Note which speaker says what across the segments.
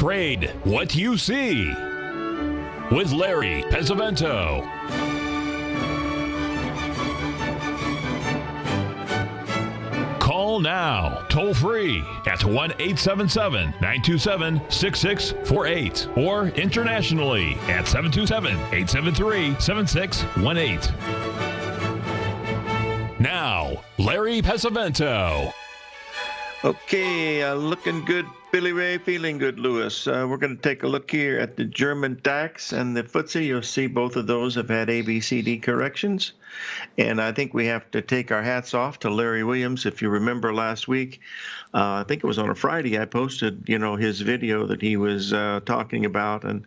Speaker 1: Trade what you see with Larry Pesavento. Call now, toll free at 1-877-927-6648 or internationally at 727-873-7618. Now, Larry Pesavento.
Speaker 2: Okay, looking good, Billy Ray, feeling good, Lewis. We're going to take a look here at the German DAX and the FTSE. You'll see both of those have had ABCD corrections. And I think we have to take our hats off to Larry Williams. If you remember last week, I think it was on a Friday, I posted, his video that he was talking about, and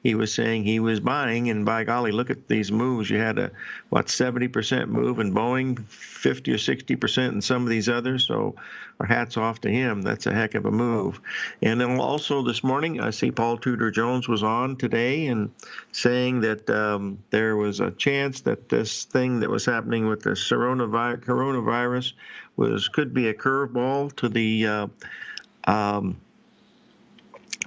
Speaker 2: he was saying he was buying, and by golly, look at these moves. You had a, 70% move in Boeing, 50 or 60% in some of these others, so our hats off to him. That's a heck of a move. And then also this morning, I see Paul Tudor Jones was on today and saying that there was a chance that this thing that was happening with the coronavirus could be a curveball to the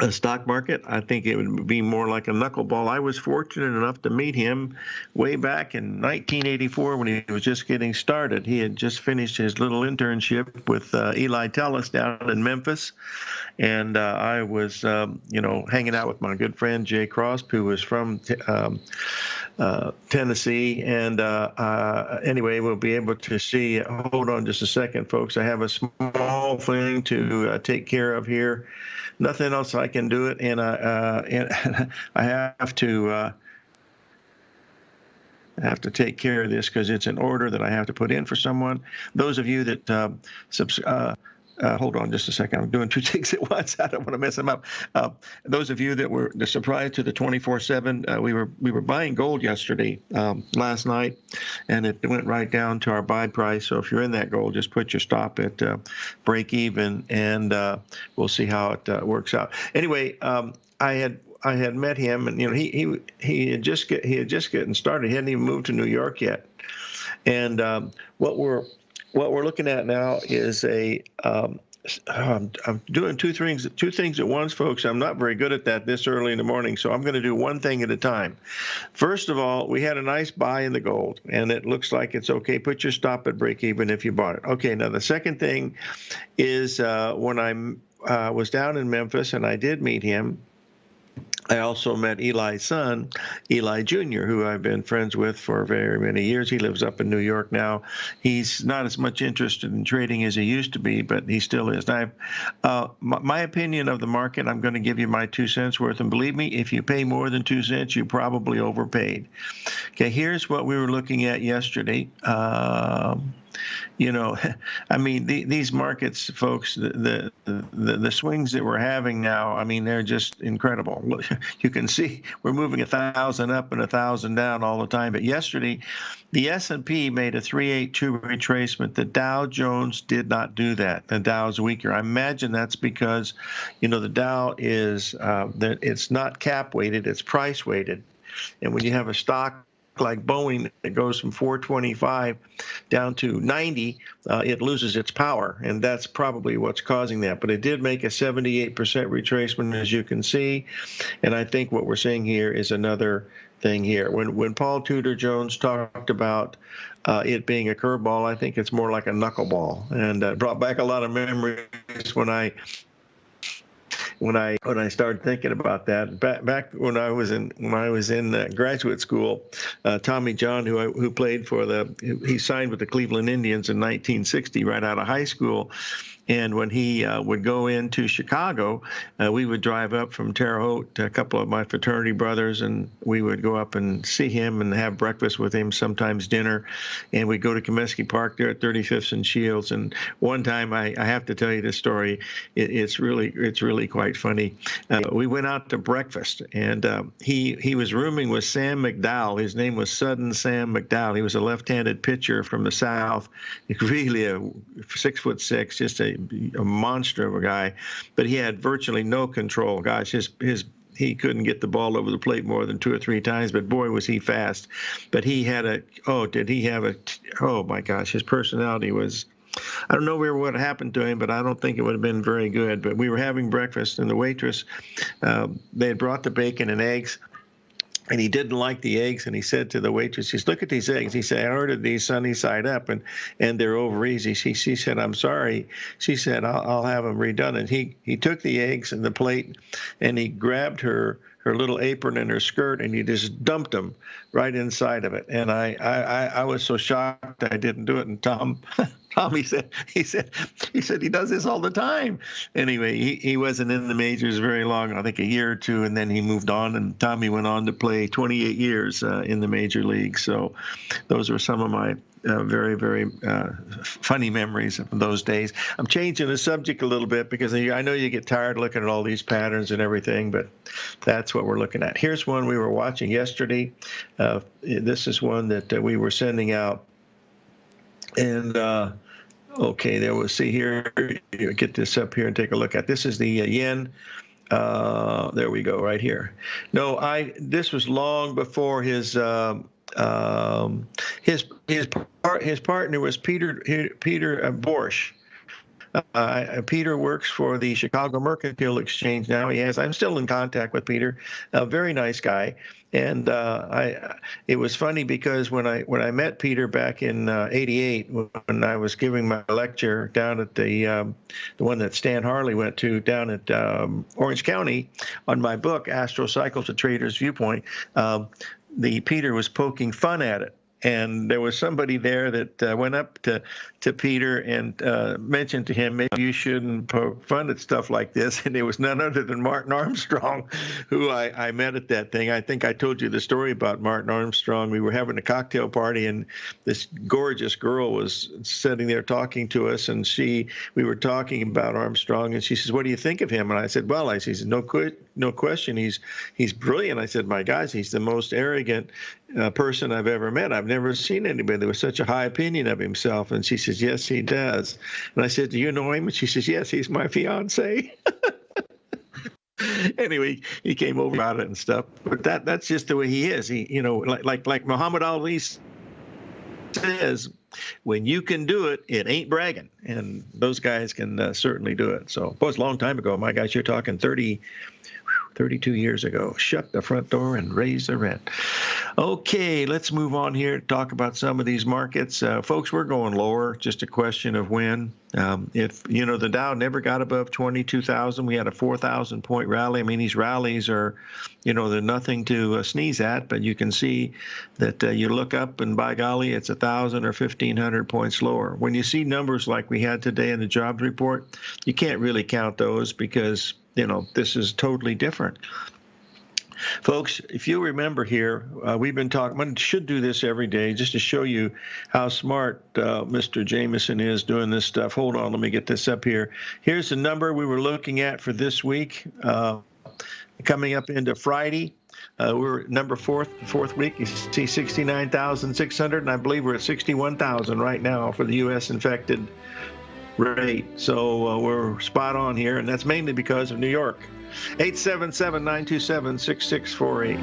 Speaker 2: stock market. I think it would be more like a knuckleball. I was fortunate enough to meet him way back in 1984 when he was just getting started. He had just finished his little internship with Eli Tellis down in Memphis, and I was, hanging out with my good friend Jay Crosp, who was from Tennessee. And anyway, we'll be able to see. Hold on just a second, folks. I have a small thing to take care of here. Nothing else I can do it, and I have to take care of this because it's an order that I have to put in for someone. Those of you that hold on just a second. I'm doing two things at once. I don't want to mess them up. Those of you that were surprised to the 24/7, we were buying gold yesterday, last night, and it went right down to our buy price. So if you're in that gold, just put your stop at break even, and we'll see how it works out. Anyway, I had met him, and he had just getting started. He hadn't even moved to New York yet, and what we're looking at now is I'm doing two things at once, folks. I'm not very good at that this early in the morning, so I'm going to do one thing at a time. First of all, we had a nice buy in the gold, and it looks like it's okay. Put your stop at break even if you bought it. Okay, now the second thing is when I was down in Memphis, and I did meet him, I also met Eli's son, Eli Jr., who I've been friends with for very many years. He lives up in New York now. He's not as much interested in trading as he used to be, but he still is. Now, my opinion of the market, I'm going to give you my 2 cents worth. And believe me, if you pay more than 2 cents, you probably overpaid. Okay, here's what we were looking at yesterday. I mean, these markets, folks, the swings that we're having now, I mean, they're just incredible. You can see we're moving 1,000 up and 1,000 down all the time. But yesterday, the S&P made a 382 retracement. The Dow Jones did not do that. The Dow's weaker. I imagine that's because, the Dow is it's not cap weighted, it's price weighted. And when you have a stock like Boeing that goes from 425 down to 90, it loses its power, and that's probably what's causing that. But it did make a 78% retracement, as you can see, and I think what we're seeing here is another thing here. When Paul Tudor Jones talked about it being a curveball, I think it's more like a knuckleball, and brought back a lot of memories when I started thinking about that. Back when I was in graduate school, Tommy John, who played he signed with the Cleveland Indians in 1960 right out of high school. And when he would go into Chicago, we would drive up from Terre Haute, a couple of my fraternity brothers, and we would go up and see him and have breakfast with him, sometimes dinner. And we'd go to Comiskey Park there at 35th and Shields. And one time, I have to tell you this story. It's really quite funny. We went out to breakfast, and he was rooming with Sam McDowell. His name was Sudden Sam McDowell. He was a left-handed pitcher from the South, really a 6'6", just a monster of a guy, but he had virtually no control. Gosh, he couldn't get the ball over the plate more than 2 or 3 times, but boy, was he fast. But he had oh my gosh, his personality was I don't know what happened to him, but I don't think it would have been very good. But we were having breakfast, and the waitress, they had brought the bacon and eggs, and he didn't like the eggs, and he said to the waitress, he said, "Look at these eggs." He said, "I ordered these sunny side up, and they're over easy." She said, "I'm sorry." She said, I'll have them redone." And he took the eggs and the plate, and he grabbed her little apron and her skirt, and he just dumped them right inside of it. And I was so shocked I didn't do it. And Tom, he said he does this all the time. Anyway, he wasn't in the majors very long, I think a year or two, and then he moved on. And Tommy went on to play 28 years in the major league. So those were some of my very, very funny memories of those days. I'm changing the subject a little bit because I know you get tired looking at all these patterns and everything, but that's what we're looking at. Here's one we were watching yesterday. This is one that we were sending out. And okay, there we'll see here. You get this up here and take a look at. This is the yen. There we go, right here. No, this was long before his partner was Peter Borsch. Peter works for the Chicago Mercantile Exchange now. I'm still in contact with Peter, a very nice guy. And it was funny because when I met Peter back in '88, when I was giving my lecture down at the one that Stan Harley went to down at Orange County on my book, Astro-Cycles: A Trader's Viewpoint, Peter was poking fun at it. And there was somebody there that went up to Peter and mentioned to him, maybe you shouldn't poke fun at stuff like this. And it was none other than Martin Armstrong, who I met at that thing. I think I told you the story about Martin Armstrong. We were having a cocktail party, and this gorgeous girl was sitting there talking to us. And we were talking about Armstrong, and she says, "What do you think of him?" And I said, "Well," she said, no question, he's brilliant." I said, "My gosh, he's the most arrogant person I've ever met. I've never seen anybody that was such a high opinion of himself." And she says, "Yes, he does." And I said, "Do you know him?" And she says, "Yes, he's my fiance." Anyway, he came over about it and stuff. But that's just the way he is. He, like Muhammad Ali says, when you can do it, it ain't bragging. And those guys can certainly do it. So, boy, it's a long time ago. My gosh, you're talking 32 years ago. Shut the front door and raise the rent. Okay, let's move on here to talk about some of these markets. Folks, we're going lower, just a question of when. If, the Dow never got above 22,000, we had a 4,000 point rally. I mean, these rallies are, they're nothing to sneeze at, but you can see that you look up and by golly, it's 1,000 or 1,500 points lower. When you see numbers like we had today in the jobs report, you can't really count those because this is totally different. Folks, if you remember here, we've been talking, I should do this every day just to show you how smart Mr. Jameson is doing this stuff. Hold on, let me get this up here. Here's the number we were looking at for this week, coming up into Friday. We're number fourth week. You see 69,600, and I believe we're at 61,000 right now for the U.S. infected rate. So we're spot on here, and that's mainly because of New York. 877-927-6648.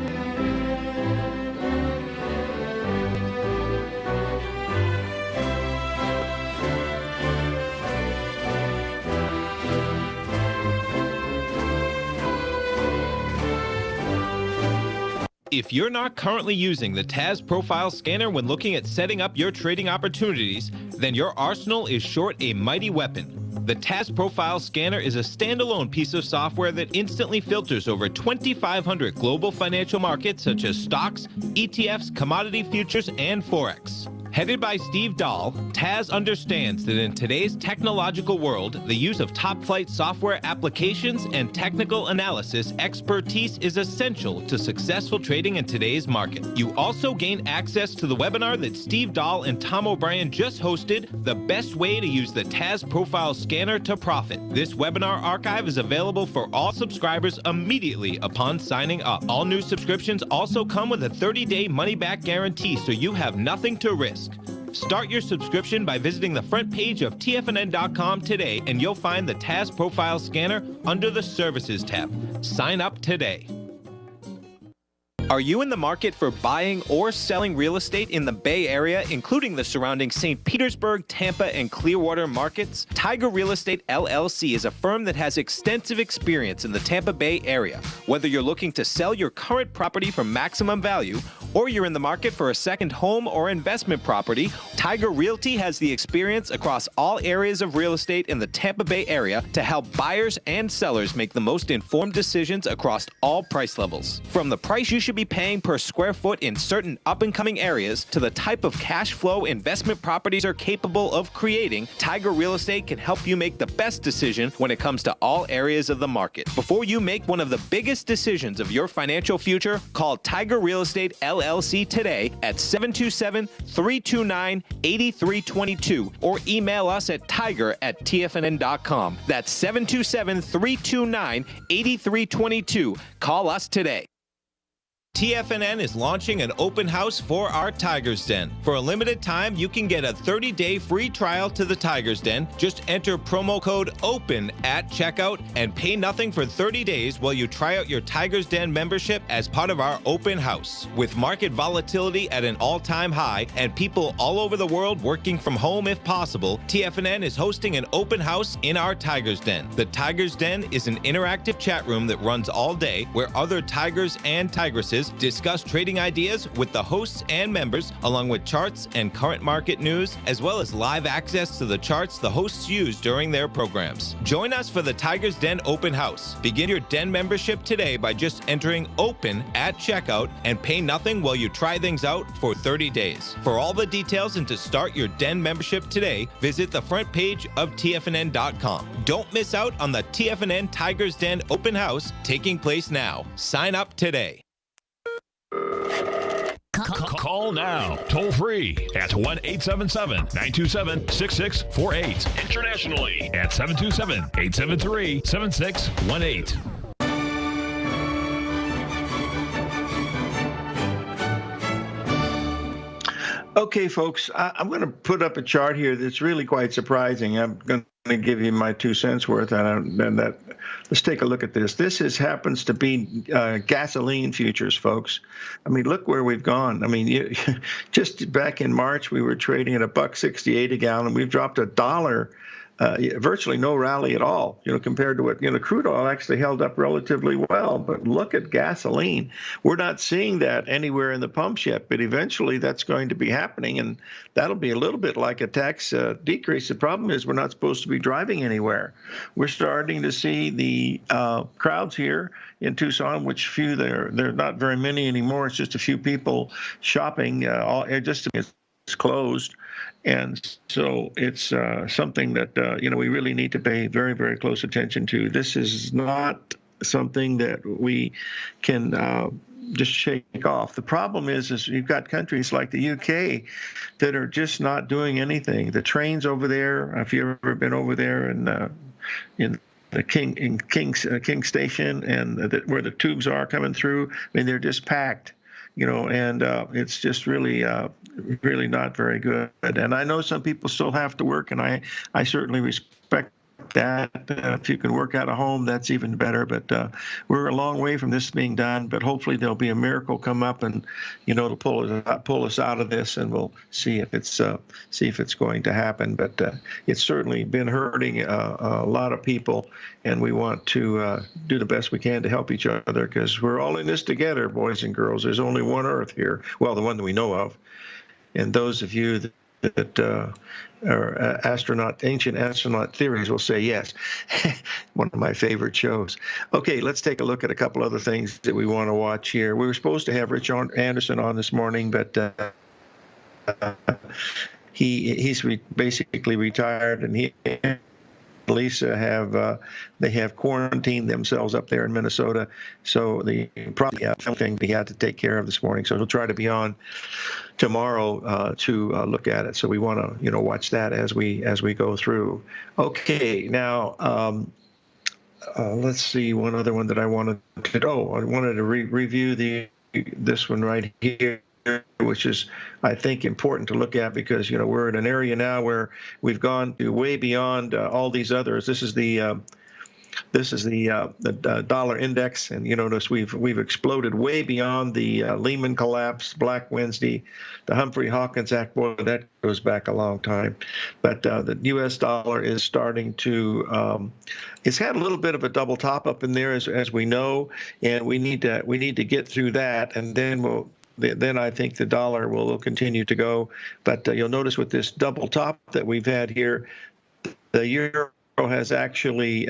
Speaker 3: If you're not currently using the TAS Profile Scanner when looking at setting up your trading opportunities, then your arsenal is short a mighty weapon. The TAS Profile Scanner is a standalone piece of software that instantly filters over 2,500 global financial markets such as stocks, ETFs, commodity futures, and Forex. Headed by Steve Dahl, TAS understands that in today's technological world, the use of top-flight software applications and technical analysis expertise is essential to successful trading in today's market. You also gain access to the webinar that Steve Dahl and Tom O'Brien just hosted, The Best Way to Use the TAS Profile Scanner to Profit. This webinar archive is available for all subscribers immediately upon signing up. All new subscriptions also come with a 30-day money-back guarantee, so you have nothing to risk. Start your subscription by visiting the front page of TFNN.com today, and you'll find the TAS Profile Scanner under the Services tab. Sign up today. Are you in the market for buying or selling real estate in the Bay Area, including the surrounding St. Petersburg, Tampa, and Clearwater markets? Tiger Real Estate LLC is a firm that has extensive experience in the Tampa Bay area. Whether you're looking to sell your current property for maximum value, or you're in the market for a second home or investment property, Tiger Realty has the experience across all areas of real estate in the Tampa Bay area to help buyers and sellers make the most informed decisions across all price levels. From the price you should be paying per square foot in certain up-and-coming areas to the type of cash flow investment properties are capable of creating, Tiger Real Estate can help you make the best decision when it comes to all areas of the market. Before you make one of the biggest decisions of your financial future, call Tiger Real Estate LLC today at 727-329-8322 or email us at tiger@tfnn.com. That's 727-329-8322. Call us today. TFNN is launching an open house for our Tiger's Den. For a limited time, you can get a 30-day free trial to the Tiger's Den. Just enter promo code OPEN at checkout and pay nothing for 30 days while you try out your Tiger's Den membership as part of our open house. With market volatility at an all-time high and people all over the world working from home if possible, TFNN is hosting an open house in our Tiger's Den. The Tiger's Den is an interactive chat room that runs all day where other tigers and tigresses discuss trading ideas with the hosts and members, along with charts and current market news, as well as live access to the charts the hosts use during their programs. Join us for the Tiger's Den Open House. Begin your Den membership today by just entering OPEN at checkout and pay nothing while you try things out for 30 days. For all the details and to start your Den membership today, visit the front page of TFNN.com. Don't miss out on the TFNN Tiger's Den Open House taking place now. Sign up today.
Speaker 1: Call now, toll free at 1-877-927-6648. Internationally at 727-873-7618.
Speaker 2: Okay, folks, I'm going to put up a chart here that's really quite surprising. I'm going to give you my 2 cents worth, and let's take a look at this. This happens to be gasoline futures, folks. I mean, look where we've gone. I mean, just back in March, we were trading at $1.68 a gallon. We've dropped $1. Virtually no rally at all, compared to what, crude oil actually held up relatively well. But look at gasoline. We're not seeing that anywhere in the pumps yet, but eventually that's going to be happening, and that'll be a little bit like a tax decrease. The problem is we're not supposed to be driving anywhere. We're starting to see the crowds here in Tucson, which few they're not very many anymore. It's just a few people shopping. Just it's closed. And so it's something that, we really need to pay very, very close attention to. This is not something that we can just shake off. The problem is you've got countries like the UK that are just not doing anything. The trains over there, if you've ever been over there in the King Station and where the tubes are coming through, I mean, they're just packed. And it's just really not very good. And I know some people still have to work, and I certainly respect that. If you can work out of home, that's even better. But we're a long way from this being done. But hopefully there'll be a miracle come up, and to pull us out of this, and we'll see if it's going to happen. But it's certainly been hurting a lot of people, and we want to do the best we can to help each other, because we're all in this together, boys and girls. There's only one Earth here. Well, the one that we know of. And those of you that are ancient astronaut theories will say yes. One of my favorite shows. Okay, let's take a look at a couple other things that we want to watch here. We were supposed to have Rich Anderson on this morning, but he's basically retired, and he and Lisa have quarantined themselves up there in Minnesota. So the probably thing he had to take care of this morning. So he'll try to be on tomorrow to look at it. So we want to watch that as we go through. Okay, now let's see one other one that I wanted to. I wanted to review this one right here, which is, I think, important to look at, because we're in an area now where we've gone way beyond all these others. This is the This is the dollar index, and you notice we've exploded way beyond the Lehman collapse, Black Wednesday, the Humphrey Hawkins Act. Boy, that goes back a long time. But the U.S. dollar is starting to. It's had a little bit of a double top up in there, as we know, and we need to get through that, and then I think the dollar will continue to go. But you'll notice with this double top that we've had here, the euro has actually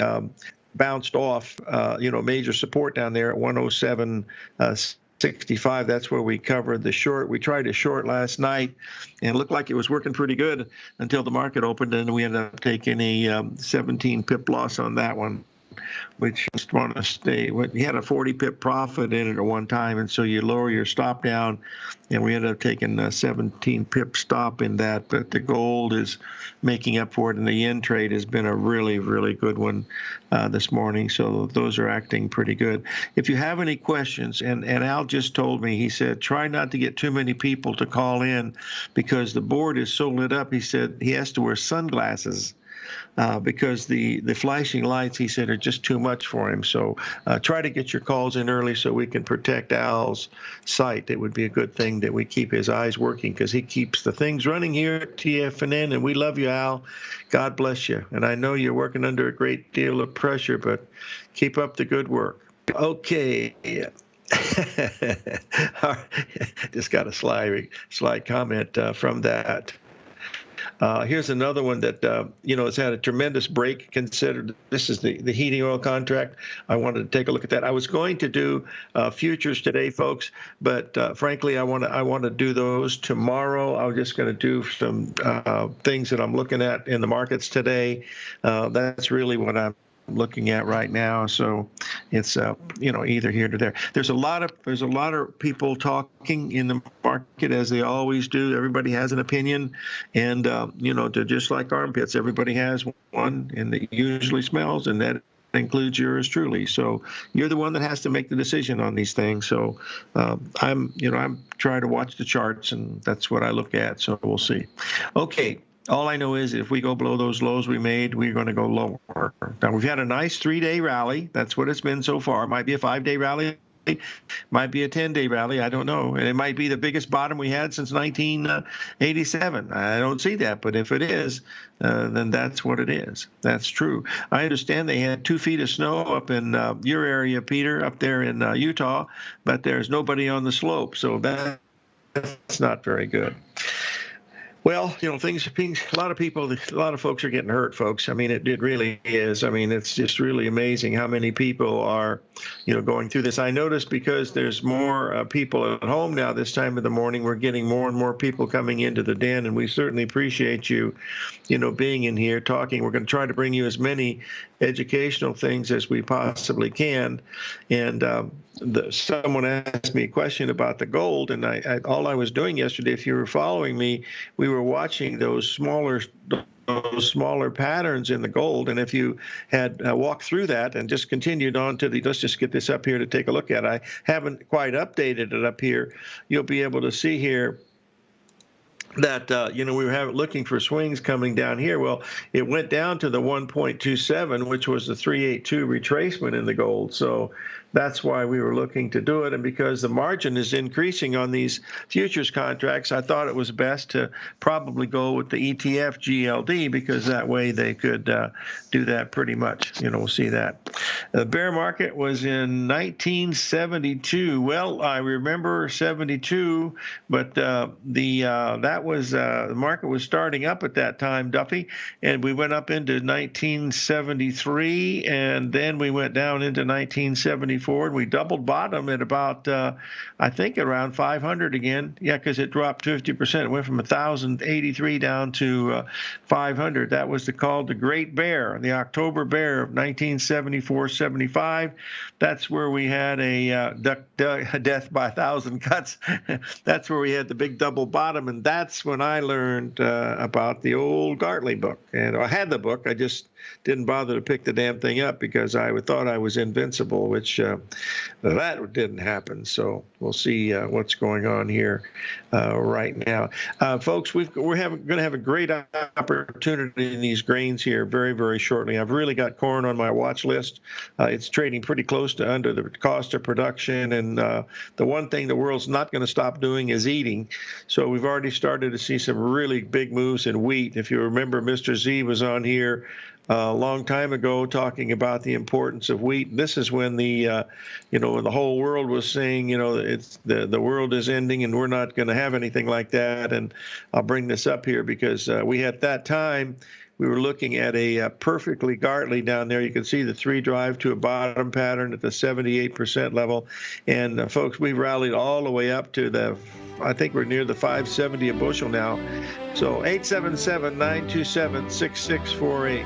Speaker 2: bounced off, major support down there at 107.65. That's where we covered the short. We tried to short last night, and it looked like it was working pretty good until the market opened, and we ended up taking a 17 pip loss on that one. We just want to stay. We had a 40 pip profit in it at one time, and so you lower your stop down, and we ended up taking a 17 pip stop in that. But the gold is making up for it, and the yen trade has been a really, really good one this morning. So those are acting pretty good. If you have any questions, and Al just told me, he said, try not to get too many people to call in because the board is so lit up. He said he has to wear sunglasses. Because the flashing lights, he said, are just too much for him. So try to get your calls in early so we can protect Al's sight. It would be a good thing that we keep his eyes working because he keeps the things running here at TFNN, and we love you, Al. God bless you. And I know you're working under a great deal of pressure, but keep up the good work. Okay. Just got a sly comment from that. Here's another one that, has had a tremendous break considered. This is the heating oil contract. I wanted to take a look at that. I was going to do futures today, folks, but frankly, I want to do those tomorrow. I'm just going to do some things that I'm looking at in the markets today. That's really what I'm looking at right now. So it's either here or there. There's a lot of people talking in the market, as they always do. Everybody has an opinion, and they're just like armpits. Everybody has one, and it usually smells, and that includes yours truly. So you're the one that has to make the decision on these things. So I'm trying to watch the charts, and that's what I look at. So we'll see. Okay. All I know is if we go below those lows we made, we're going to go lower. Now, we've had a nice 3-day rally. That's what it's been so far. It might be a 5-day rally. Might be a 10-day rally. I don't know. And it might be the biggest bottom we had since 1987. I don't see that. But if it is, then that's what it is. That's true. I understand they had 2 feet of snow up in your area, Peter, up there in Utah, but there's nobody on the slope. So that's not very good. Well, things. A lot of folks are getting hurt, folks. I mean, it really is. I mean, it's just really amazing how many people are, going through this. I noticed because there's more people at home now this time of the morning, we're getting more and more people coming into the den, and we certainly appreciate you, being in here talking. We're going to try to bring you as many educational things as we possibly can. And someone asked me a question about the gold, and all I was doing yesterday, if you were following me, we were watching those smaller patterns in the gold. And if you had walked through that and just continued on to let's just get this up here to take a look at. I haven't quite updated it up here. You'll be able to see here that, we were looking for swings coming down here. Well, it went down to the 1.27, which was the 382 retracement in the gold. So that's why we were looking to do it. And because the margin is increasing on these futures contracts, I thought it was best to probably go with the ETF GLD, because that way they could do that pretty much. We'll see that. The bear market was in 1972. Well, I remember 72, but the market was starting up at that time, Duffy, and we went up into 1973, and then we went down into 1974. And we doubled bottom at about, I think, around 500 again. Yeah, because it dropped 50%. It went from 1,083 down to 500. That was called the Great Bear, the October Bear of 1974-75. That's where we had a death by 1,000 cuts. That's where we had the big double bottom, and that's that's when I learned about the old Gartley book. And I had the book. I just didn't bother to pick the damn thing up because I thought I was invincible, which that didn't happen. So we'll see what's going on here right now. Folks, we're going to have a great opportunity in these grains here very, very shortly. I've really got corn on my watch list. It's trading pretty close to under the cost of production. And the one thing the world's not going to stop doing is eating. So we've already started to see some really big moves in wheat. If you remember, Mr. Z was on here a long time ago talking about the importance of wheat. This is when the when the whole world was saying, it's the world is ending and we're not going to have anything like that. And I'll bring this up here because we at that time we were looking at a perfectly Gartley down there. You can see the 3 drive to a bottom pattern at the 78% level. And folks, we rallied all the way up to I think we're near the 570 a bushel now. So 877-927-6648.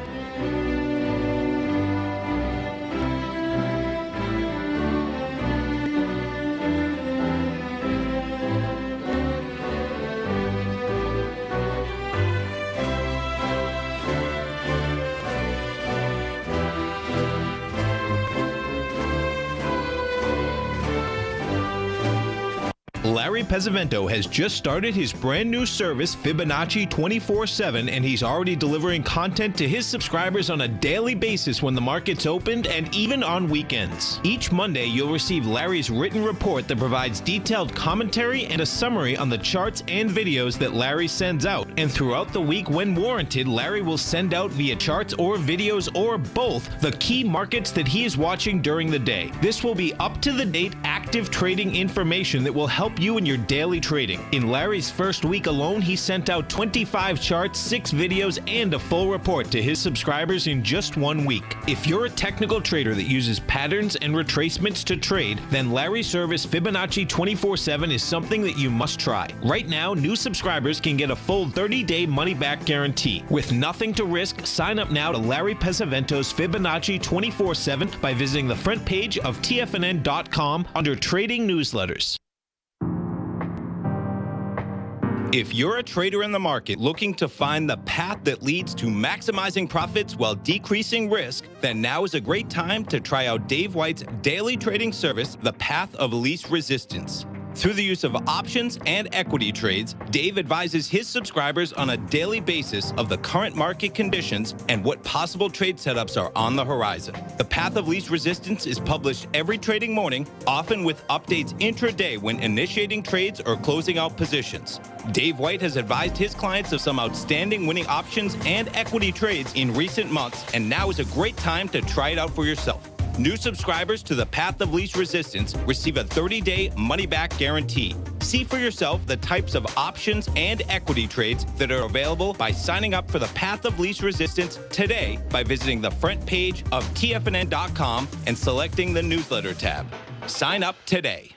Speaker 3: Larry Pesavento has just started his brand new service, Fibonacci 24/7, and he's already delivering content to his subscribers on a daily basis when the market's opened and even on weekends. Each Monday, you'll receive Larry's written report that provides detailed commentary and a summary on the charts and videos that Larry sends out. And throughout the week, when warranted, Larry will send out via charts or videos or both the key markets that he is watching during the day. This will be up-to-the-date, active trading information that will help you in your daily trading. In Larry's first week alone, he sent out 25 charts, 6 videos, and a full report to his subscribers in just 1 week. If you're a technical trader that uses patterns and retracements to trade, then Larry's service Fibonacci 24/7 is something that you must try. Right now, new subscribers can get a full 30-day money-back guarantee. With nothing to risk, sign up now to Larry Pesavento's Fibonacci 24/7 by visiting the front page of TFNN.com under Trading Newsletters. If you're a trader in the market looking to find the path that leads to maximizing profits while decreasing risk, then now is a great time to try out Dave White's daily trading service, The Path of Least Resistance. Through the use of options and equity trades, Dave advises his subscribers on a daily basis of the current market conditions and what possible trade setups are on the horizon. The Path of Least Resistance is published every trading morning, often with updates intraday when initiating trades or closing out positions. Dave White has advised his clients of some outstanding winning options and equity trades in recent months, and now is a great time to try it out for yourself. New subscribers to the Path of Least Resistance receive a 30-day money-back guarantee. See for yourself the types of options and equity trades that are available by signing up for the Path of Least Resistance today by visiting the front page of TFNN.com and selecting the newsletter tab. Sign up today.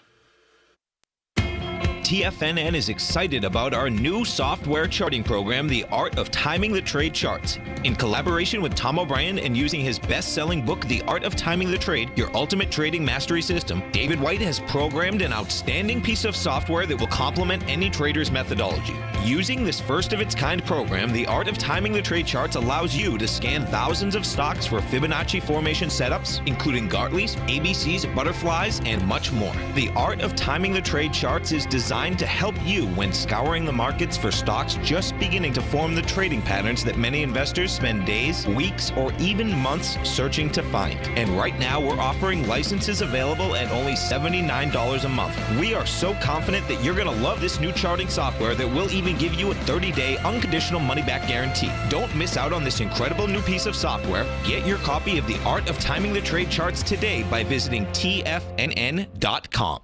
Speaker 3: TFNN is excited about our new software charting program, The Art of Timing the Trade Charts. In collaboration with Tom O'Brien and using his best-selling book, The Art of Timing the Trade, Your Ultimate Trading Mastery System, David White has programmed an outstanding piece of software that will complement any trader's methodology. Using this first-of-its-kind program, The Art of Timing the Trade Charts allows you to scan thousands of stocks for Fibonacci formation setups, including Gartleys, ABCs, butterflies, and much more. The Art of Timing the Trade Charts is designed to help you when scouring the markets for stocks just beginning to form the trading patterns that many investors spend days, weeks, or even months searching to find. And right now, we're offering licenses available at only $79 a month. We are so confident that you're going to love this new charting software that will even give you a 30-day unconditional money-back guarantee. Don't miss out on this incredible new piece of software. Get your copy of The Art of Timing the Trade Charts today by visiting TFNN.com.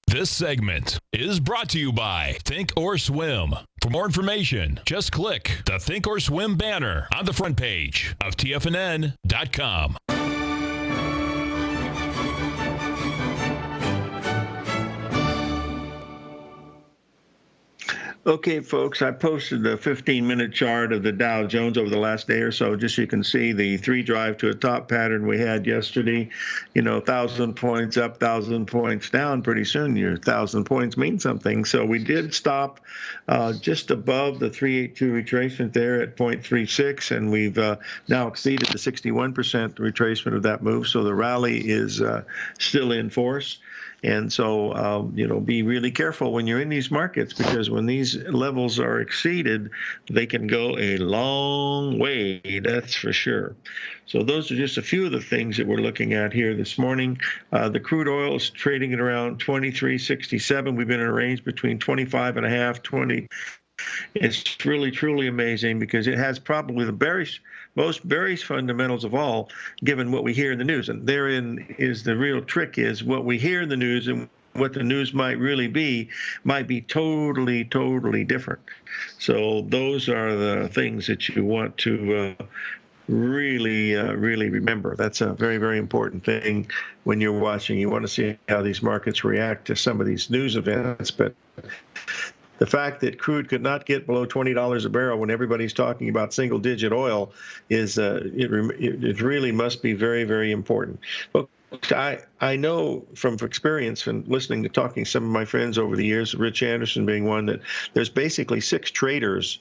Speaker 1: This segment is brought to you by Think or Swim. For more information, just click the Think or Swim banner on the front page of TFNN.com.
Speaker 2: Okay, folks, I posted the 15-minute chart of the Dow Jones over the last day or so, just so you can see the three drive to a top pattern we had yesterday. 1,000 points up, 1,000 points down. Pretty soon, your 1,000 points mean something. So we did stop just above the 382 retracement there at 0.36, and we've now exceeded the 61% retracement of that move. So the rally is still in force. And so, be really careful when you're in these markets, because when these levels are exceeded, they can go a long way, that's for sure. So those are just a few of the things that we're looking at here this morning. The crude oil is trading at around 23.67. We've been in a range between 25.5, 20. It's really, truly amazing, because it has probably the most bearish fundamentals of all, given what we hear in the news. And therein is the real trick, is what we hear in the news and what the news might really be might be totally, totally different. So those are the things that you want to really remember. That's a very, very important thing when you're watching. You want to see how these markets react to some of these news events. But the fact that crude could not get below $20 a barrel when everybody's talking about single-digit oil is it really must be very, very important. But I know from experience and listening to talking to some of my friends over the years, Rich Anderson being one, that there's basically 6 traders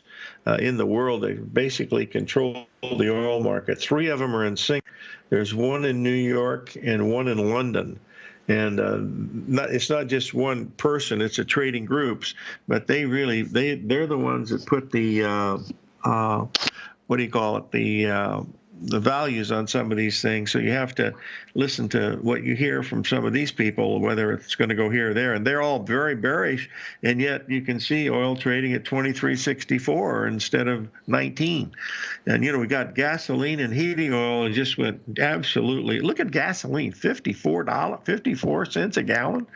Speaker 2: in the world that basically control the oil market. 3 of them are in Singapore. There's 1 in New York and 1 in London. And it's not just one person; it's a trading groups. But they're the ones that put the what do you call it, the values on some of these things. So you have to listen to what you hear from some of these people, whether it's going to go here or there. And they're all very bearish, and yet you can see oil trading at 23.64 instead of 19. And we got gasoline and heating oil, and just went absolutely. Look at gasoline, $54 a gallon.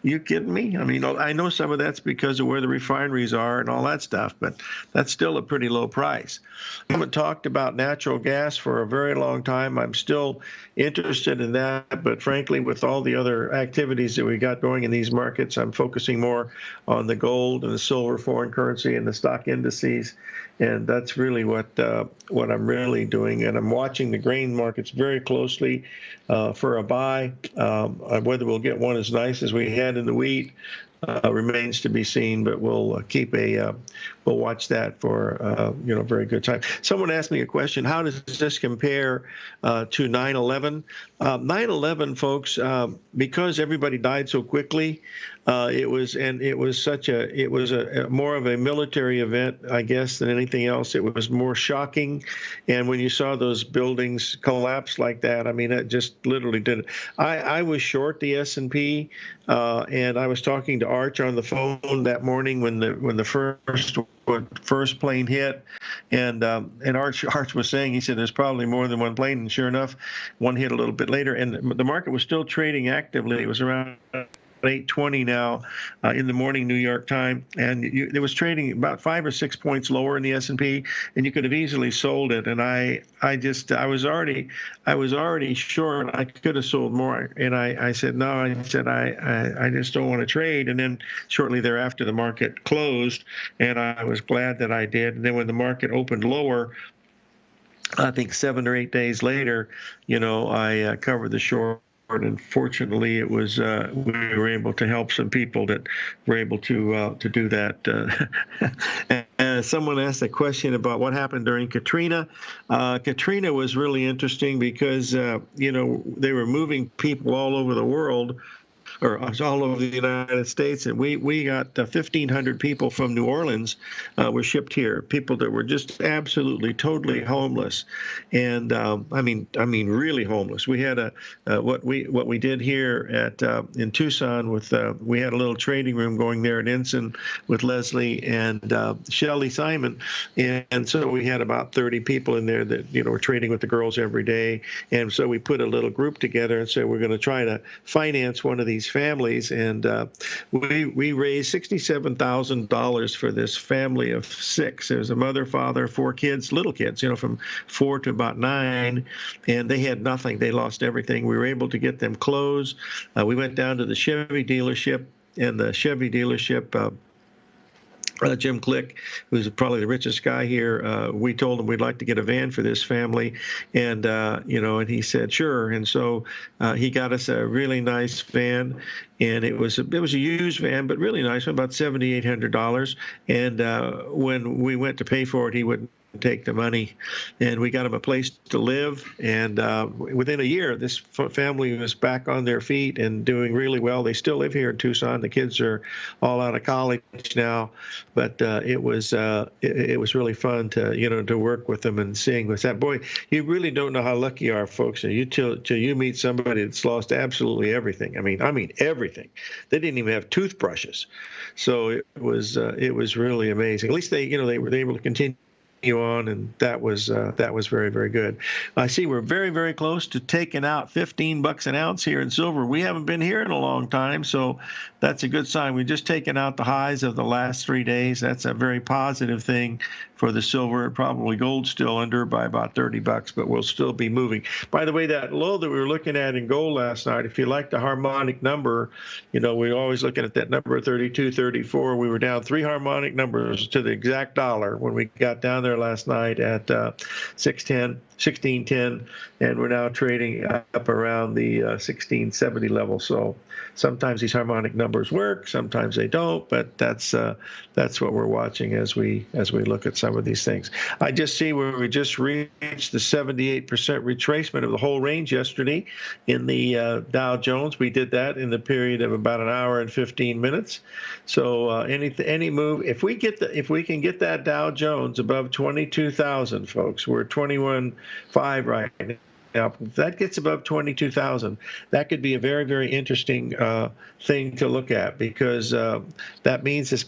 Speaker 2: You kidding me? I mean, I know some of that's because of where the refineries are and all that stuff, but that's still a pretty low price. I haven't talked about natural gas for a very long time. I'm still interested in that, but frankly, with all the other activities that we got going in these markets, I'm focusing more on the gold and the silver, foreign currency, and the stock indices, and that's really what I'm really doing. And I'm watching the grain markets very closely for a buy. Whether we'll get one as nice as we had in the wheat remains to be seen, but we'll we'll watch that for a very good time. Someone asked me a question: how does this compare to 9/11? 9/11, folks, because everybody died so quickly, it was more of a military event, I guess, than anything else. It was more shocking, and when you saw those buildings collapse like that, I mean, it just literally did it. I was short the S&P, and I was talking to Arch on the phone that morning when the first plane hit, and Arch was saying, he said there's probably more than one plane, and sure enough, one hit a little bit later, and the market was still trading actively. It was around 8:20 now in the morning New York time, and it was trading about 5 or 6 points lower in the S&P, and you could have easily sold it. And I was already short. I could have sold more, and I said no. I said I just don't want to trade. And then shortly thereafter, the market closed, and I was glad that I did. And then when the market opened lower, I think 7 or 8 days later, I covered the short. And fortunately, it was we were able to help some people that were able to do that. And someone asked a question about what happened during Katrina. Katrina was really interesting because they were moving people all over the world, or all over the United States, and we got 1,500 people from New Orleans were shipped here. People that were just absolutely, totally homeless, and I mean, really homeless. We had what we did here at in Tucson with we had a little trading room going there at Ensign with Leslie and Shelley Simon, and so we had about 30 people in there that were trading with the girls every day, and so we put a little group together and said we're going to try to finance one of these families, and we raised $67,000 for this family of 6. There was a mother, father, 4 kids, little kids, from 4 to about 9, and they had nothing. They lost everything. We were able to get them clothes. We went down to the Chevy dealership, and the Chevy dealership Jim Click, who's probably the richest guy here, we told him we'd like to get a van for this family, and and he said sure. And so he got us a really nice van, and it was a used van, but really nice, about $7,800. And when we went to pay for it, he wouldn't take the money, and we got him a place to live. And within a year, this family was back on their feet and doing really well. They still live here in Tucson. The kids are all out of college now, but it was really fun to work with them and seeing what's that. Boy, you really don't know how lucky you are, folks, till you meet somebody that's lost absolutely everything. I mean everything. They didn't even have toothbrushes, so it was really amazing. At least they were able to continue on, and that was very, very good. I see we're very, very close to taking out $15 an ounce here in silver. We haven't been here in a long time, so that's a good sign. We've just taken out the highs of the last 3 days. That's a very positive thing for the silver. Probably gold still under by about $30, but we'll still be moving. By the way, that low that we were looking at in gold last night, if you like the harmonic number, we're always looking at that number 32, 34. We were down 3 harmonic numbers to the exact dollar when we got down there last night at 1610, and we're now trading up around the 1670 level. So sometimes these harmonic numbers work, sometimes they don't, but that's what we're watching as we look at some of these things. I just see where we just reached the 78% retracement of the whole range yesterday in the Dow Jones. We did that in the period of about an hour and 15 minutes. So any move, if we can get that Dow Jones above 22,000, folks, we're 21.5 right now. If that gets above 22,000, that could be a very, very interesting thing to look at, because that means this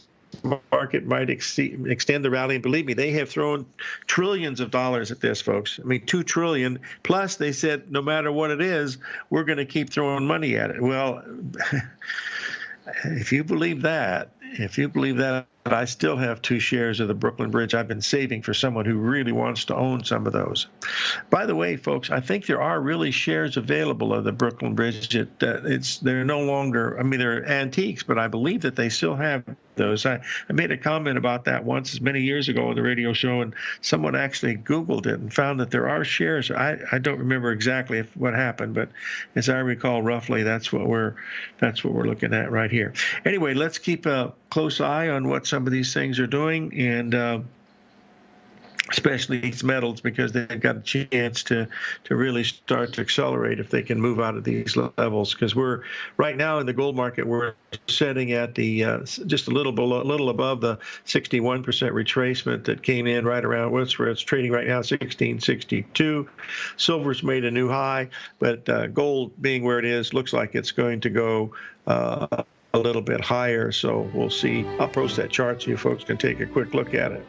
Speaker 2: market might extend the rally. And believe me, they have thrown trillions of dollars at this, folks. $2 trillion. Plus, they said no matter what it is, we're going to keep throwing money at it. Well, if you believe that, I still have 2 shares of the Brooklyn Bridge. I've been saving for someone who really wants to own some of those. By the way, folks, I think there are really shares available of the Brooklyn Bridge. They're no longer, they're antiques, but I believe that they still have those. I made a comment about that once many years ago on the radio show, and someone actually Googled it and found that there are shares. I don't remember exactly what happened, but as I recall roughly, that's what we're looking at right here. Anyway, let's keep a close eye on what some of these things are doing, and especially these metals, because they've got a chance to really start to accelerate if they can move out of these levels. Because we're right now in the gold market, we're setting at the just a little above the 61% retracement that came in right around where it's trading right now, 1662. Silver's made a new high, but gold being where it is, looks like it's going to go a little bit higher. So we'll see. I'll post that chart so you folks can take a quick look at it.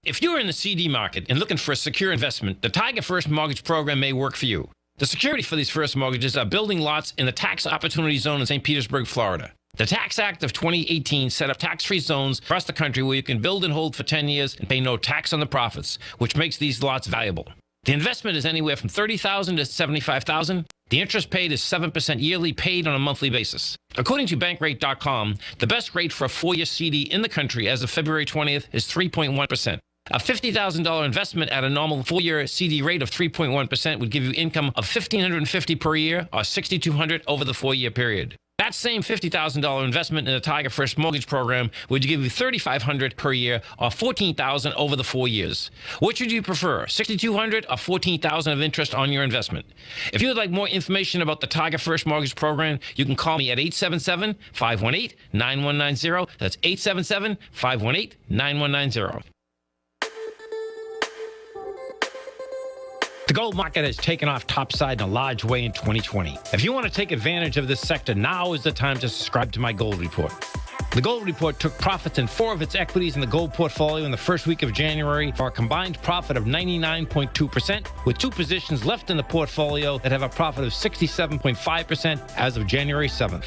Speaker 4: If you're in the CD market and looking for a secure investment, the Tiger First Mortgage Program may work for you. The security for these first mortgages are building lots in the tax opportunity zone in St. Petersburg, Florida. The Tax Act of 2018 set up tax-free zones across the country where you can build and hold for 10 years and pay no tax on the profits, which makes these lots valuable. The investment is anywhere from $30,000 to $75,000. The interest paid is 7% yearly, paid on a monthly basis. According to Bankrate.com, the best rate for a 4-year CD in the country as of February 20th is 3.1%. A $50,000 investment at a normal 4-year CD rate of 3.1% would give you income of $1,550 per year or $6,200 over the 4-year period. That same $50,000 investment in the Tiger First Mortgage Program would give you $3,500 per year or $14,000 over the 4 years. Which would you prefer, $6,200 or $14,000 of interest on your investment? If you would like more information about the Tiger First Mortgage Program, you can call me at 877-518-9190. That's 877-518-9190. The gold market has taken off topside in a large way in 2020. If you want to take advantage of this sector, now is the time to subscribe to my gold report. The gold report took profits in 4 of its equities in the gold portfolio in the first week of January for a combined profit of 99.2%, with 2 positions left in the portfolio that have a profit of 67.5% as of January 7th.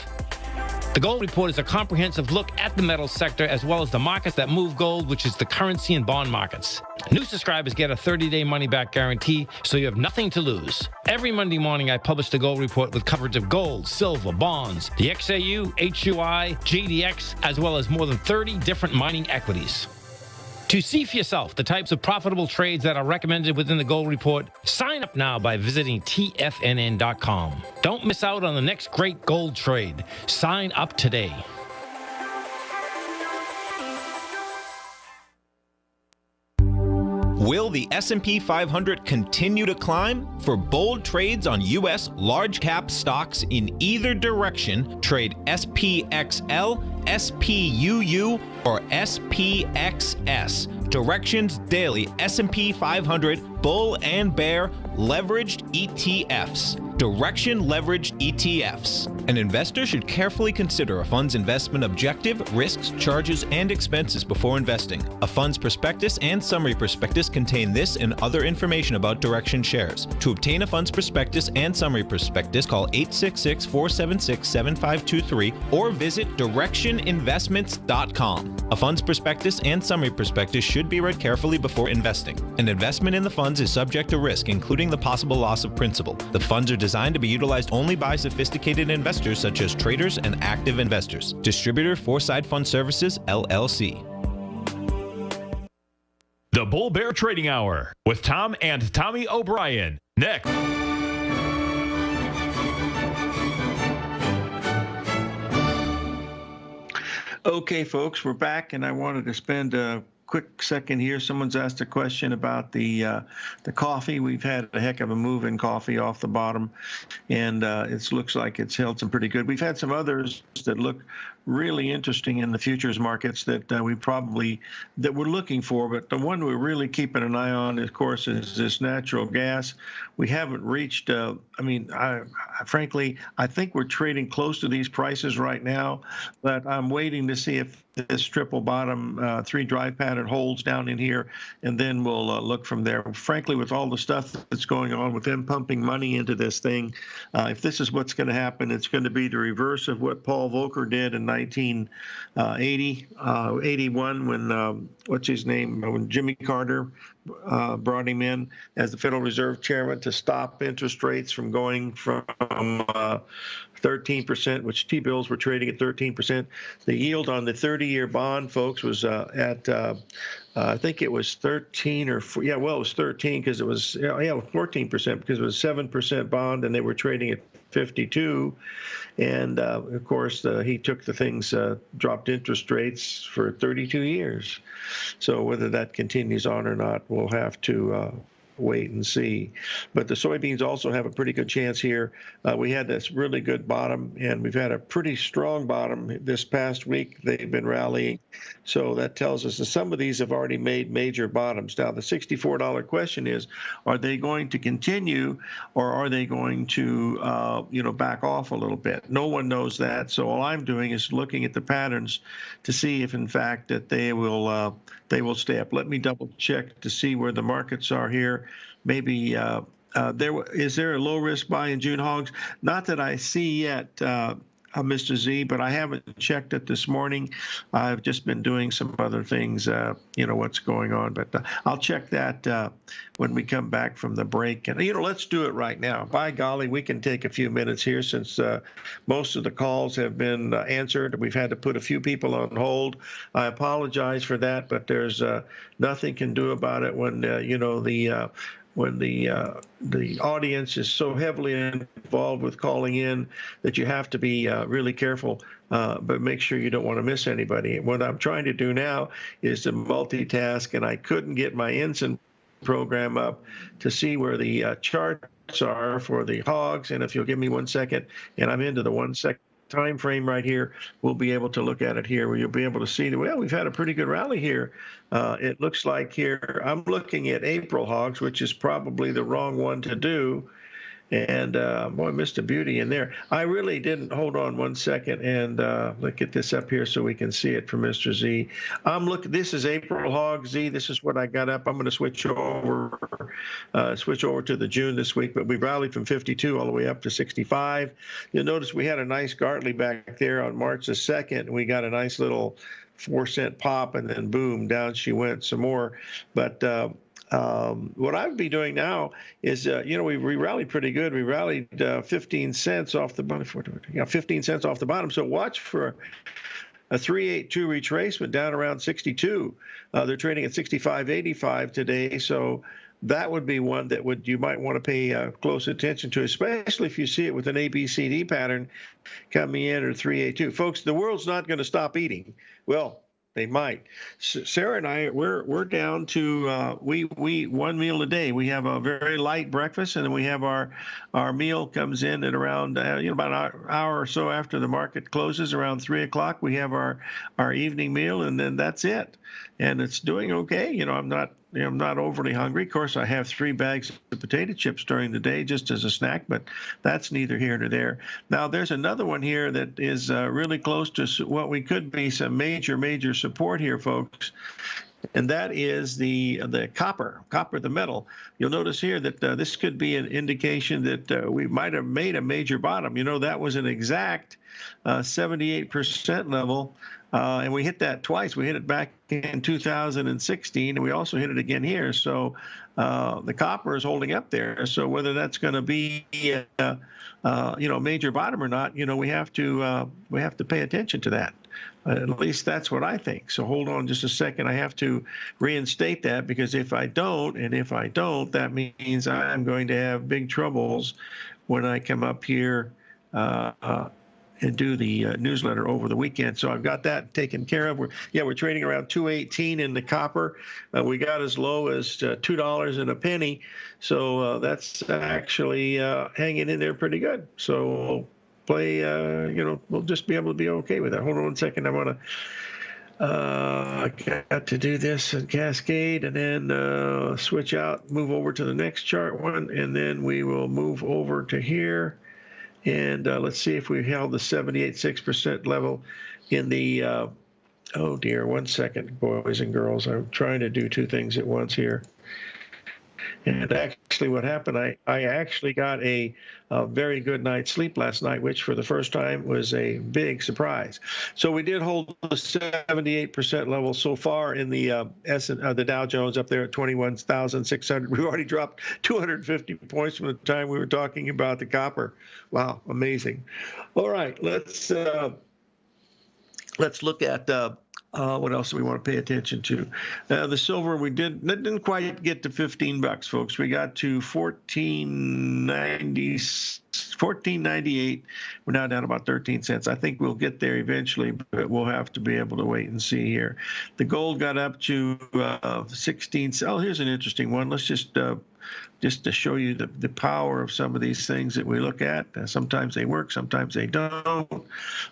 Speaker 4: The gold report is a comprehensive look at the metals sector as well as the markets that move gold, which is the currency and bond markets. New subscribers get a 30-day money-back guarantee, so you have nothing to lose. Every Monday morning, I publish the gold report with coverage of gold, silver, bonds, the XAU, HUI, GDX, as well as more than 30 different mining equities. To see for yourself the types of profitable trades that are recommended within the gold report, sign up now by visiting TFNN.com. Don't miss out on the next great gold trade. Sign up today.
Speaker 3: Will the S&P 500 continue to climb? For bold trades on U.S. large-cap stocks in either direction, trade SPXL, SPUU, or SPXS. Directions Daily S&P 500 Bull and Bear Leveraged ETFs. Direction Leveraged ETFs. An investor should carefully consider a fund's investment objective, risks, charges, and expenses before investing. A fund's prospectus and summary prospectus contain this and other information about Direction shares. To obtain a fund's prospectus and summary prospectus, call 866-476-7523 or visit directioninvestments.com. A fund's prospectus and summary prospectus should be read carefully before investing. An investment in the funds is subject to risk, including the possible loss of principal. The funds are designed to be utilized only by sophisticated investors such as traders and active investors. Distributor Foreside Fund Services, LLC.
Speaker 1: The Bull Bear Trading Hour with Tom and Tommy O'Brien. Next.
Speaker 2: Okay, folks, we're back, and I wanted to spend a quick second here. Someone's asked a question about the coffee. We've had a heck of a move in coffee off the bottom, and it looks like it's held some pretty good. We've had some others that look really interesting in the futures markets that we're looking for, but the one we're really keeping an eye on, of course, is this natural gas. We haven't reached. Frankly, I think we're trading close to these prices right now, but I'm waiting to see if this triple bottom 3 drive pattern holds down in here, and then we'll look from there. Frankly, with all the stuff that's going on with them pumping money into this thing, if this is what's going to happen, it's going to be the reverse of what Paul Volcker did in 1981 when when Jimmy Carter brought him in as the Federal Reserve Chairman to stop interest rates from going from 13%, which T-bills were trading at 13%. The yield on the 30-year bond, folks, was at I think it was 13 or it was 13 because it was 14% because it was 7% bond and they were trading at 52. And of course, he took the things, dropped interest rates for 32 years. So whether that continues on or not, we'll have to wait and see. But the soybeans also have a pretty good chance here. We had this really good bottom, and we've had a pretty strong bottom this past week. They've been rallying. So that tells us that some of these have already made major bottoms. Now, the $64 question is, are they going to continue, or are they going to, back off a little bit? No one knows that. So all I'm doing is looking at the patterns to see if, in fact, that they will stay up. Let me double check to see where the markets are here. Maybe is there a low risk buy in June hogs? Not that I see yet, Mr. Z, but I haven't checked it this morning. I've just been doing some other things, what's going on. But I'll check that when we come back from the break. And, let's do it right now. By golly, we can take a few minutes here since most of the calls have been answered. We've had to put a few people on hold. I apologize for that, but there's nothing can do about it when, when the audience is so heavily involved with calling in that you have to be really careful, but make sure you don't want to miss anybody. What I'm trying to do now is to multitask, and I couldn't get my Ensign program up to see where the charts are for the hogs. And if you'll give me 1 second, and I'm into the 1 second time frame right here, we'll be able to look at it here where you'll be able to see that, well, we've had a pretty good rally here. It looks like here, I'm looking at April hogs, which is probably the wrong one to do. And boy, missed a beauty in there. I really didn't. Hold on one second, and let's get this up here so we can see it from Mr. Z. This is April Hog Z. This is what I got up. I'm going to switch over to the June this week, but we rallied from 52 all the way up to 65. You'll notice we had a nice Gartley back there on March the 2nd. We got a nice little 4-cent pop, and then boom, down she went some more. But what I would be doing now is, we rallied pretty good. We rallied 15 cents off the bottom. 15 cents off the bottom. So watch for a 382 retracement down around 62. They're trading at 65.85 today. So that would be one that you might want to pay close attention to, especially if you see it with an ABCD pattern coming in at 382. Folks, the world's not going to stop eating. Well, they might. Sarah and I, we're down to we eat one meal a day. We have a very light breakfast, and then we have our meal comes in at around about an hour or so after the market closes, around 3 o'clock. We have our evening meal, and then that's it. And it's doing okay. I'm not overly hungry. Of course, I have 3 bags of potato chips during the day just as a snack, but that's neither here nor there. Now, there's another one here that is really close to what we could be some major support here, folks, and that is the copper, the metal. You'll notice here that this could be an indication that we might have made a major bottom. That was an exact 78% level. And we hit that twice. We hit it back in 2016, and we also hit it again here. So the copper is holding up there. So whether that's going to be a major bottom or not, we have to pay attention to that. At least that's what I think. So hold on just a second. I have to reinstate that, because if I don't, that means I'm going to have big troubles when I come up here and do the newsletter over the weekend. So I've got that taken care of. We're trading around 218 in the copper. We got as low as $2 and a penny. So that's actually hanging in there pretty good. So we'll just be able to be okay with that. Hold on one second. I want to got to do this and cascade, and then switch out, move over to the next chart one, and then we will move over to here. And let's see if we held the 78.6% level in the, oh dear, 1 second, boys and girls. I'm trying to do 2 things at once here. And actually what happened, I actually got a very good night's sleep last night, which for the first time was a big surprise. So we did hold the 78% level so far in the the Dow Jones up there at 21,600. We've already dropped 250 points from the time we were talking about the copper. Wow, amazing. All right, let's look at what else do we want to pay attention to? The silver, we didn't quite get to $15, folks. We got to 14.98. We're now down about 13 cents. I think we'll get there eventually, but we'll have to be able to wait and see here. The gold got up to 16. Oh, here's an interesting one. Let's just to show you the power of some of these things that we look at. Sometimes they work, sometimes they don't.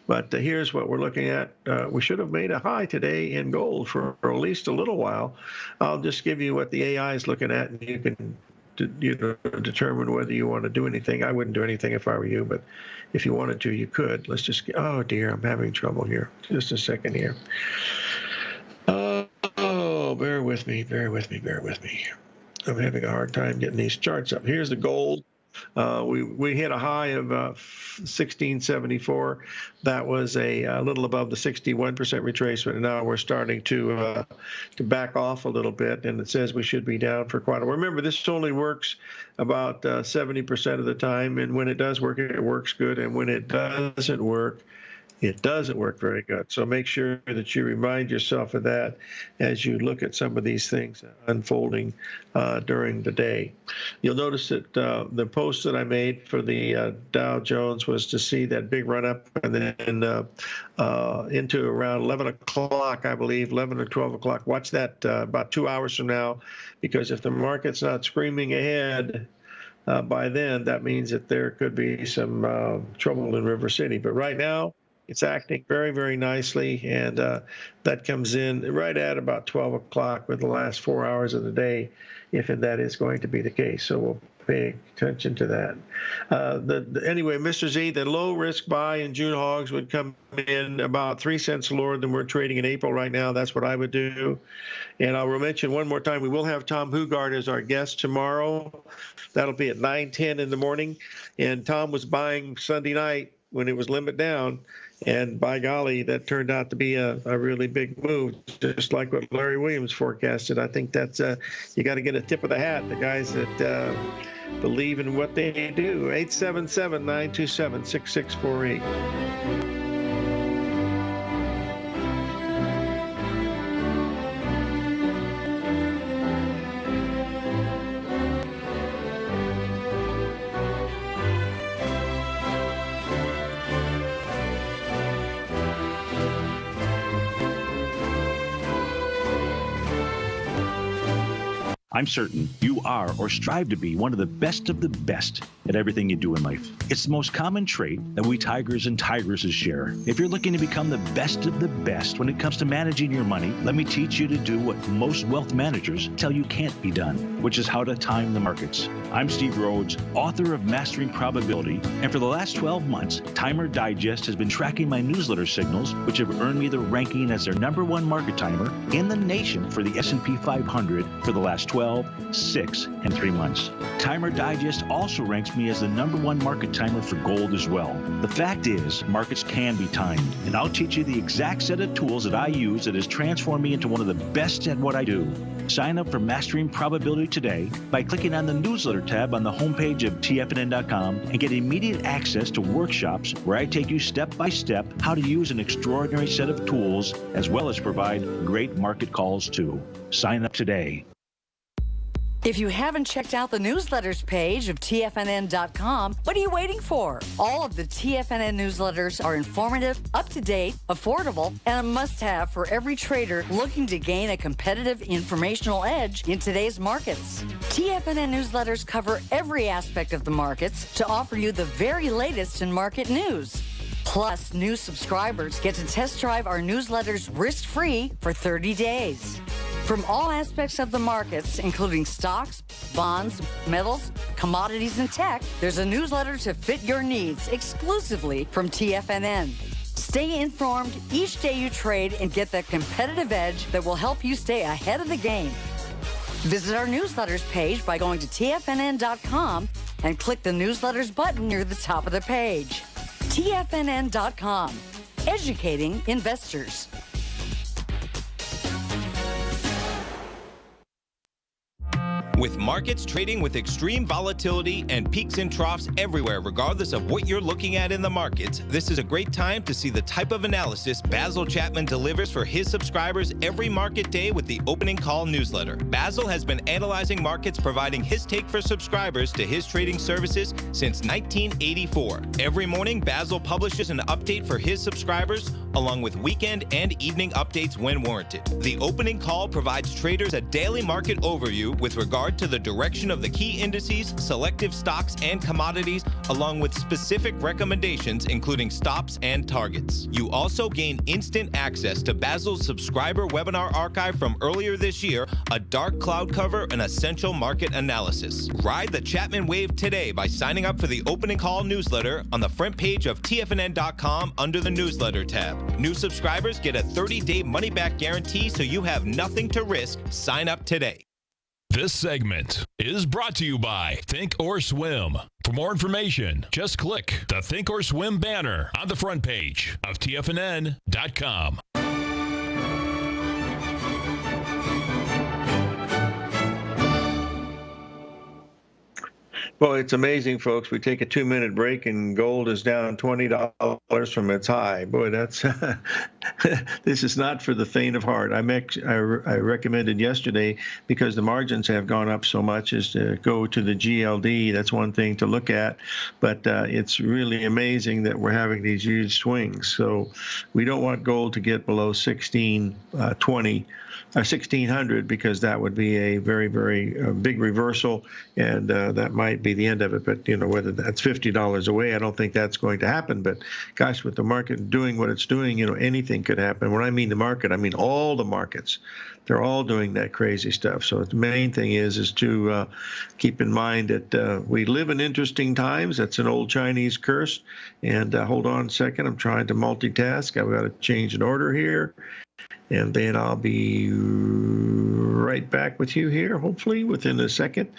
Speaker 2: But here's what we're looking at. We should have made a high today in gold for at least a little while. I'll just give you what the AI is looking at, and you can determine whether you want to do anything. I wouldn't do anything if I were you, but if you wanted to, you could. Let's just, oh dear, I'm having trouble here. Just a second here. Oh, bear with me. I'm having a hard time getting these charts up. Here's the gold. We hit a high of 1674. That was a little above the 61% retracement, and now we're starting to back off a little bit, and it says we should be down for quite a while. Remember, this only works about 70% of the time, and when it does work, it works good, and when it doesn't work, it doesn't work very good. So make sure that you remind yourself of that as you look at some of these things unfolding during the day. You'll notice that the post that I made for the Dow Jones was to see that big run up, and then into around 11 o'clock, I believe, 11 or 12 o'clock. Watch that about 2 hours from now, because if the market's not screaming ahead by then, that means that there could be some trouble in River City. But right now, It's acting very, very nicely, and that comes in right at about 12 o'clock with the last 4 hours of the day, if that is going to be the case. So we'll pay attention to that. Anyway, Mr. Z, the low risk buy in June hogs would come in about 3 cents lower than we're trading in April right now. That's what I would do. And I'll mention one more time, we will have Tom Hugard as our guest tomorrow. That'll be at 9:10 in the morning. And Tom was buying Sunday night when it was limit down. And by golly, that turned out to be a really big move, just like what Larry Williams forecasted. I think that's you got to get a tip of the hat, the guys that believe in what they do. 877-927-6648.
Speaker 5: I'm certain you are or strive to be one of the best at everything you do in life. It's the most common trait that we tigers and tigresses share. If you're looking to become the best of the best when it comes to managing your money, let me teach you to do what most wealth managers tell you can't be done, which is how to time the markets. I'm Steve Rhodes, author of Mastering Probability, and for the last 12 months, Timer Digest has been tracking my newsletter signals, which have earned me the ranking as their #1 market timer in the nation for the S&P 500 for the last 12, 6, and 3 months. Timer Digest also ranks me as the #1 market timer for gold as well. The fact is, markets can be timed, and I'll teach you the exact set of tools that I use that has transformed me into one of the best at what I do. Sign up for Mastering Probability today by clicking on the newsletter tab on the homepage of TFNN.com and get immediate access to workshops where I take you step by step how to use an extraordinary set of tools as well as provide great market calls too. Sign up today.
Speaker 6: If you haven't checked out the newsletters page of TFNN.com, what are you waiting for? All of the TFNN newsletters are informative, up-to-date, affordable, and a must-have for every trader looking to gain a competitive informational edge in today's markets. TFNN newsletters cover every aspect of the markets to offer you the very latest in market news. Plus, new subscribers get to test drive our newsletters risk-free for 30 days. From all aspects of the markets, including stocks, bonds, metals, commodities, and tech, there's a newsletter to fit your needs exclusively from TFNN. Stay informed each day you trade and get that competitive edge that will help you stay ahead of the game. Visit our newsletters page by going to TFNN.com and click the newsletters button near the top of the page. TFNN.com, educating investors.
Speaker 3: With markets trading with extreme volatility and peaks and troughs everywhere, regardless of what you're looking at in the markets, this is a great time to see the type of analysis Basil Chapman delivers for his subscribers every market day with the Opening Call newsletter. Basil has been analyzing markets, providing his take for subscribers to his trading services since 1984. Every morning, Basil publishes an update for his subscribers, along with weekend and evening updates when warranted. The Opening Call provides traders a daily market overview with regard to the direction of the key indices, selective stocks, and commodities, along with specific recommendations, including stops and targets. You also gain instant access to Basil's subscriber webinar archive from earlier this year, a dark cloud cover, and essential market analysis. Ride the Chapman wave today by signing up for the Opening Call newsletter on the front page of TFNN.com under the newsletter tab. New subscribers get a 30-day money-back guarantee, so you have nothing to risk. Sign up today.
Speaker 1: This segment is brought to you by Think or Swim. For more information, just click the Think or Swim banner on the front page of TFNN.com.
Speaker 2: Well, it's amazing, folks. We take a 2-minute break and gold is down $20 from its high. Boy, that's this is not for the faint of heart. I recommended yesterday, because the margins have gone up so much, is to go to the GLD. That's one thing to look at, but it's really amazing that we're having these huge swings. So we don't want gold to get below 1620. 1600, because that would be a very, very big reversal, and that might be be the end of it. But, whether that's $50 away, I don't think that's going to happen. But, gosh, with the market doing what it's doing, anything could happen. When I mean the market, I mean all the markets. They're all doing that crazy stuff. So the main thing is to keep in mind that we live in interesting times. That's an old Chinese curse. And hold on a second. I'm trying to multitask. I've got to change an order here. And then I'll be right back with you here, hopefully, within a second.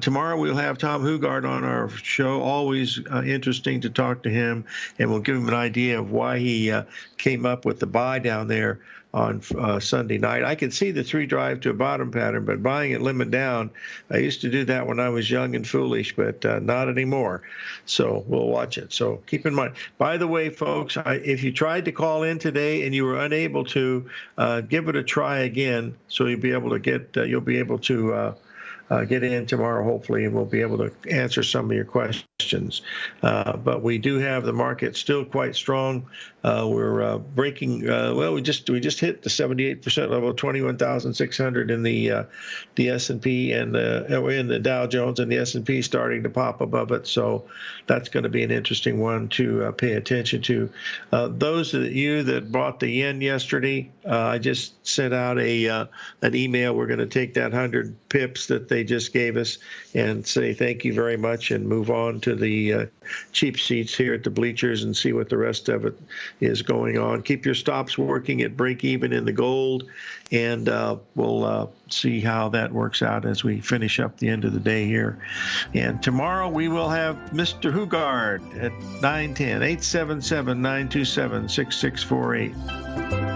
Speaker 2: Tomorrow we'll have Tom Hugard on our show. Always interesting to talk to him, and we'll give him an idea of why he came up with the buy down there on Sunday night. I can see the 3 drive to a bottom pattern, but buying it limit down, I used to do that when I was young and foolish, but not anymore. So we'll watch it. So keep in mind. By the way, folks, if you tried to call in today and you were unable to, give it a try again. So you'll be able to get get in tomorrow, hopefully, and we'll be able to answer some of your questions. But we do have the market still quite strong. We're breaking. We just hit the 78% level, 21,600 in the S&P and in the Dow Jones, and the S&P starting to pop above it. So that's going to be an interesting one to pay attention to. Those of you that bought the yen yesterday, I just sent out an email. We're going to take that 100 pips that they just gave us and say thank you very much and move on to the cheap seats here at the bleachers and see what the rest of it is going on. Keep your stops working at break even in the gold, and we'll see how that works out as we finish up the end of the day here. And tomorrow we will have Mr. Hugard at 9:10, 877-927-6648.